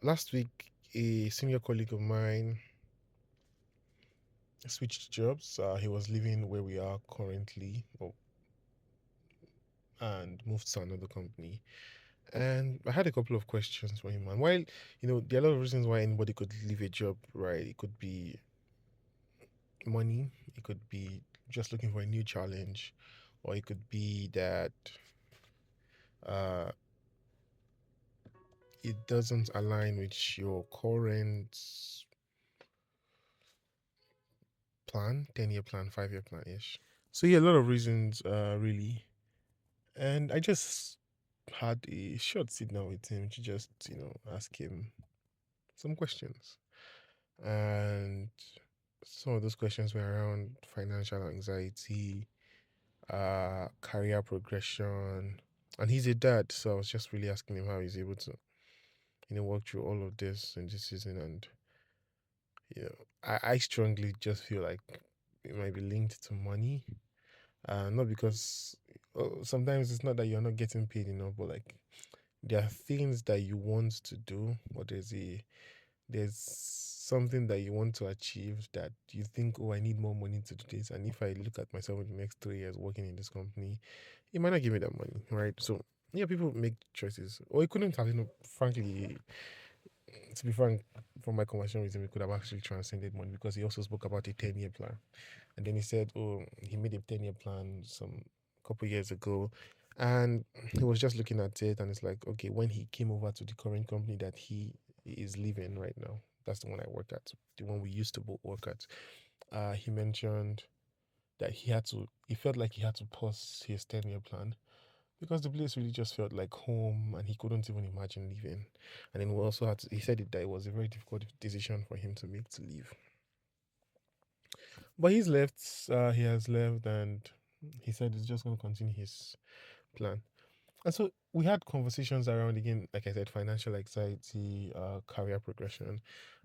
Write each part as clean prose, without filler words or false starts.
Last week, a senior colleague of mine switched jobs. He was living where we are currently, and moved to another company. And I had a couple of questions for him. And while, there are a lot of reasons why anybody could leave a job, right? It could be money, it could be just looking for a new challenge, or it could be that uh, it doesn't align with your current plan, 10-year plan, 5-year plan ish. So, yeah, a lot of reasons, really. And I just had a short sit down with him to just, ask him some questions. And some of those questions were around financial anxiety, career progression. And he's a dad, so I was just really asking him how he's able to, work through all of this in this season. And, I strongly just feel like it might be linked to money. Not because sometimes it's not that you're not getting paid enough, but like there are things that you want to do, or there's something that you want to achieve that you think, oh, I need more money to do this. And if I look at myself in the next 3 years working in this company, it might not give me that money, right? So yeah, people make choices. Or it couldn't have, frankly, to be frank, from my conversation with him, it could have actually transcended money because he also spoke about a 10-year plan. And then he said, oh, he made a 10-year plan some couple years ago. And he was just looking at it and it's like, okay, when he came over to the current company that he is living right now, that's the one I work at, the one we used to both work at. He mentioned that he felt like he had to pause his 10-year plan because the place really just felt like home and he couldn't even imagine leaving. And then we also he said that it was a very difficult decision for him to make to leave. But he has left, and he said he's just going to continue his plan. And so we had conversations around, again, like I said, financial anxiety, career progression.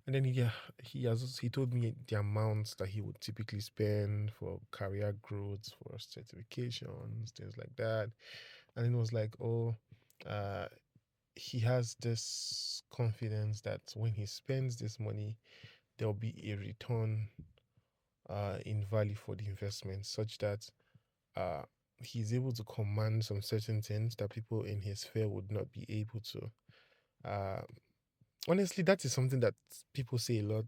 And then he told me the amounts that he would typically spend for career growth, for certifications, things like that. And it was like, oh, uh, he has this confidence that when he spends this money, there'll be a return in value for the investment, such that uh, he's able to command some certain things that people in his sphere would not be able to. Uh, Honestly, that is something that people say a lot.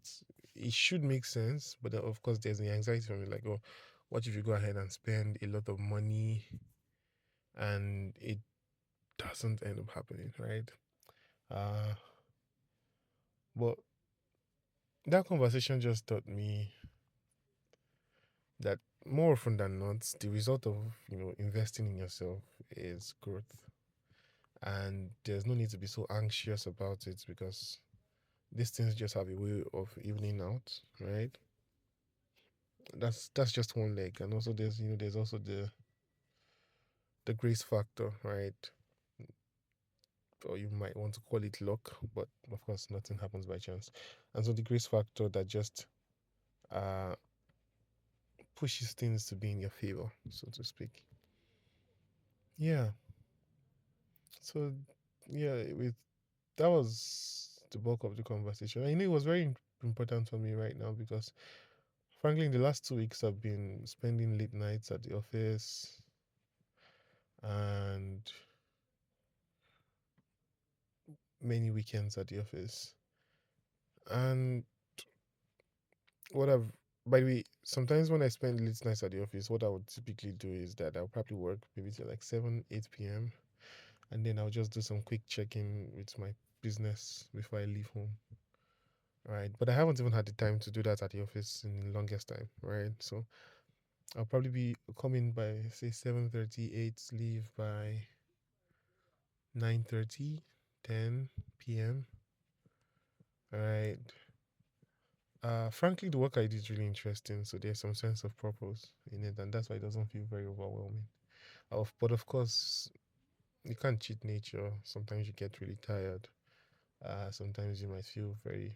It should make sense, but then of course, there's the anxiety from it, like, oh, what if you go ahead and spend a lot of money and it doesn't end up happening, right? Uh, but that conversation just taught me that more often than not, the result of investing in yourself is growth, and there's no need to be so anxious about it because these things just have a way of evening out, right? That's just one leg, and also there's also the grace factor, right? Or you might want to call it luck, but of course nothing happens by chance. And so the grace factor that just uh pushes things to be in your favor, so to speak. Yeah. So yeah, with that was the bulk of the conversation. I know it was very important for me right now because frankly, in the last 2 weeks, I've been spending late nights at the office and many weekends at the office. And what I've, by the way, sometimes when I spend late nights at the office, what I would typically do is that I'll probably work maybe till like 7, 8 p.m. And then I'll just do some quick checking with my business before I leave home. Right. But I haven't even had the time to do that at the office in the longest time. Right. So I'll probably be coming by say 7:30, 8, leave by 9:30, 10 p.m. Right. Frankly, the work I do is really interesting, so there's some sense of purpose in it, and that's why it doesn't feel very overwhelming. But of course, you can't cheat nature. Sometimes you get really tired. Sometimes you might feel very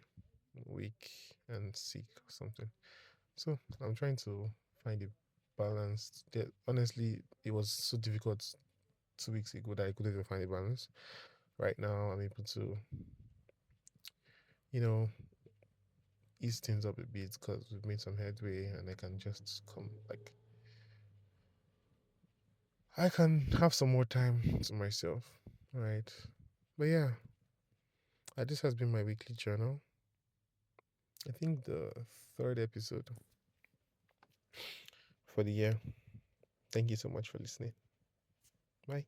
weak and sick or something. So I'm trying to find a balance. Honestly, it was so difficult 2 weeks ago that I couldn't even find a balance. Right now, I'm able to you know, ease things up a bit because we've made some headway and I can just come, like, I can have some more time to myself, right? But yeah, this has been my weekly journal. I think the third episode for the year. Thank you so much for listening. Bye.